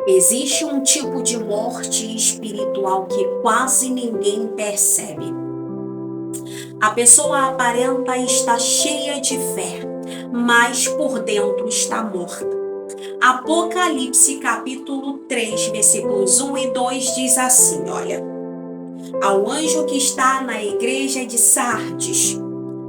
Existe um tipo de morte espiritual que quase ninguém percebe. A pessoa aparenta estar cheia de fé, mas por dentro está morta. Apocalipse capítulo 3, versículos 1 e 2 diz assim, olha: ao anjo que está na igreja de Sardes,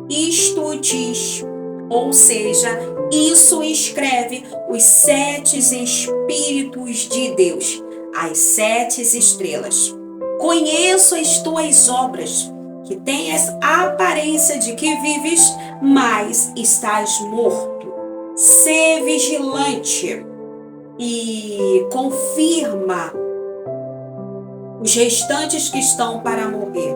isto diz, ou seja, isso escreve os 7 Espíritos de Deus, as 7 estrelas. Conheço as tuas obras, que tens a aparência de que vives, mas estás morto. Sê vigilante e confirma os restantes que estão para morrer,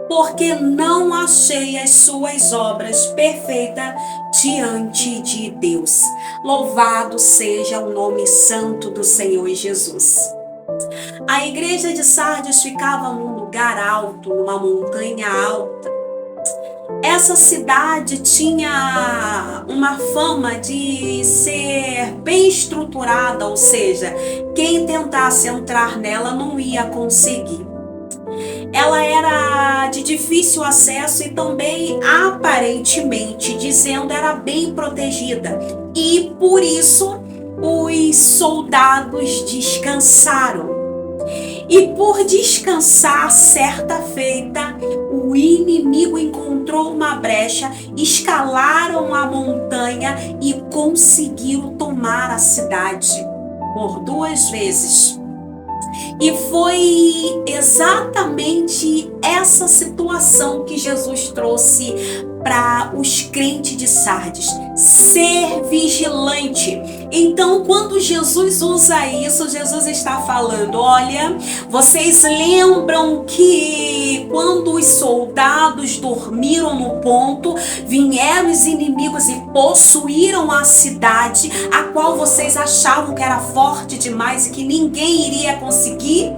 porque não achei as suas obras perfeitas diante de Deus. Louvado seja o nome santo do Senhor Jesus. A igreja de Sardes ficava num lugar alto, numa montanha alta. Essa cidade tinha uma fama de ser bem estruturada, ou seja, quem tentasse entrar nela não ia conseguir. Ela era de difícil acesso e também, aparentemente dizendo, era bem protegida. E por isso os soldados descansaram. E por descansar, certa feita, o inimigo encontrou uma brecha, escalaram a montanha e conseguiram tomar a cidade por 2 vezes. E foi exatamente essa situação que Jesus trouxe para os crentes de Sardes: ser vigilante. Então, quando Jesus usa isso, Jesus está falando: olha, vocês lembram que quando os soldados dormiram no ponto, vieram os inimigos e possuíram a cidade, a qual vocês achavam que era forte demais e que ninguém iria conseguir?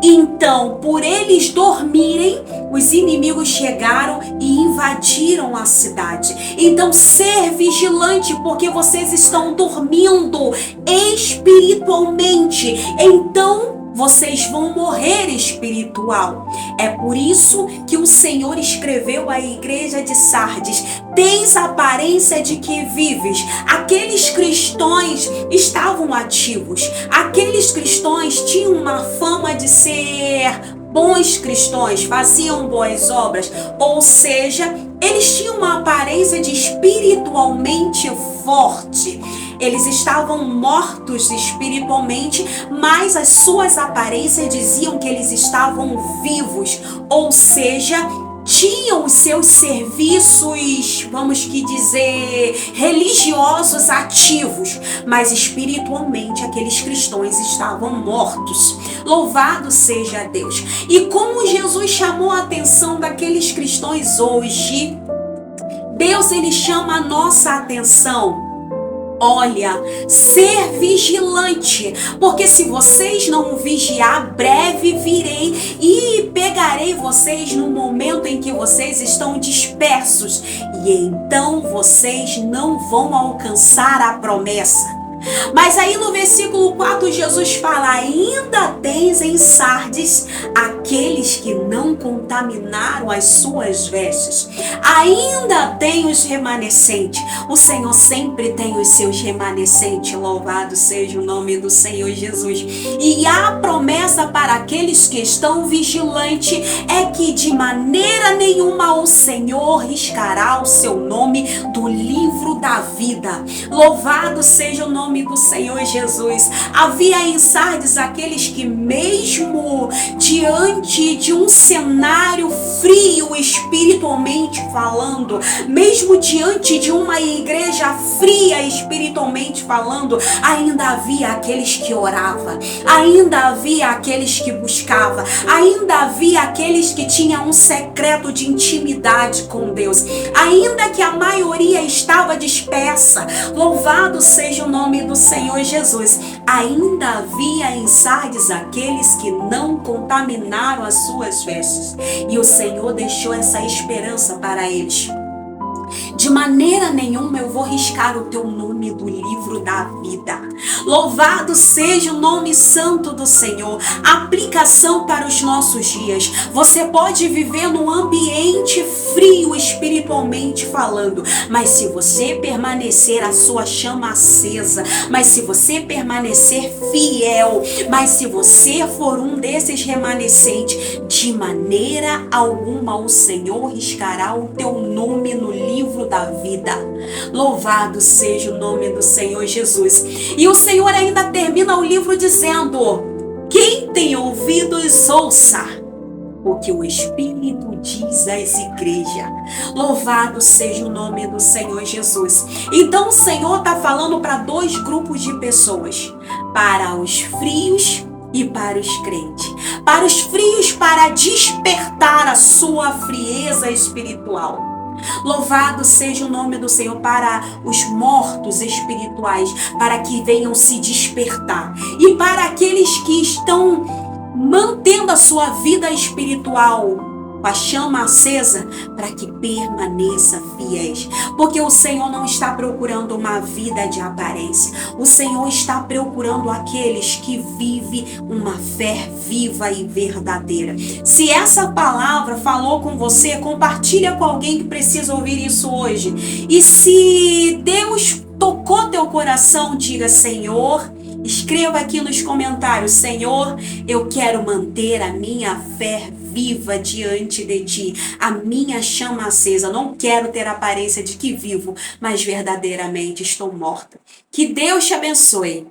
Então, por eles dormirem, os inimigos chegaram e invadiram a cidade. Então, ser vigilante, porque vocês estão dormindo espiritualmente. Então, vocês vão morrer espiritual. É por isso que o Senhor escreveu à igreja de Sardes: tens a aparência de que vives. Aqueles cristãos estavam ativos. Aqueles cristãos tinham uma fama de ser bons cristãos, faziam boas obras, ou seja, eles tinham uma aparência de espiritualmente forte. Eles estavam mortos espiritualmente, mas as suas aparências diziam que eles estavam vivos, ou seja, tinham os seus serviços, vamos que dizer, religiosos ativos, mas espiritualmente aqueles cristãos estavam mortos. Louvado seja Deus. E como Jesus chamou a atenção daqueles cristãos hoje, Deus, ele chama a nossa atenção. Olha, ser vigilante, porque se vocês não vigiar, breve virei e pegarei vocês no momento em que vocês estão dispersos, e então vocês não vão alcançar a promessa. Mas aí no versículo 4 Jesus fala: ainda tens em Sardes aqueles que não contaminaram as suas vestes. Ainda tem os remanescentes. O Senhor sempre tem os seus remanescentes. Louvado seja o nome do Senhor Jesus. E a promessa para aqueles que estão vigilantes é que de maneira nenhuma o Senhor riscará o seu nome do livro da vida. Louvado seja o nome do Senhor Jesus. Havia em Sardes aqueles que, mesmo diante de um cenário frio espiritualmente falando, mesmo diante de uma igreja fria espiritualmente falando, ainda havia aqueles que oravam, ainda havia aqueles que buscavam, ainda havia aqueles que tinham um secreto de intimidade com Deus, ainda que a maioria estava dispersa. Louvado seja o nome do Senhor Jesus. Ainda havia em Sardes aqueles que não contaminaram as suas vestes, e o Senhor deixou essa esperança para eles. De maneira nenhuma eu vou riscar o teu nome do livro da vida. Louvado seja o nome santo do Senhor. Aplicação para os nossos dias. Você pode viver num ambiente frio espiritualmente falando, mas se você permanecer a sua chama acesa, mas se você permanecer fiel, mas se você for um desses remanescentes, de maneira alguma o Senhor riscará o teu nome no livro da vida. Louvado seja o nome do Senhor Jesus. E o Senhor ainda termina o livro dizendo: quem tem ouvidos, ouça o que o Espírito diz às igrejas. Louvado seja o nome do Senhor Jesus. Então o Senhor está falando para dois grupos de pessoas: para os frios e para os crentes. Para os frios, para despertar a sua frieza espiritual. Louvado seja o nome do Senhor. Para os mortos espirituais, para que venham se despertar. E para aqueles que estão mantendo a sua vida espiritual com a chama acesa, para que permaneça fiéis. Porque o Senhor não está procurando uma vida de aparência. O Senhor está procurando aqueles que vivem uma fé viva e verdadeira. Se essa palavra falou com você, compartilha com alguém que precisa ouvir isso hoje. E se Deus tocou teu coração, diga: Senhor, escreva aqui nos comentários: Senhor, eu quero manter a minha fé viva diante de ti, a minha chama acesa. Não quero ter a aparência de que vivo, mas verdadeiramente estou morta. Que Deus te abençoe.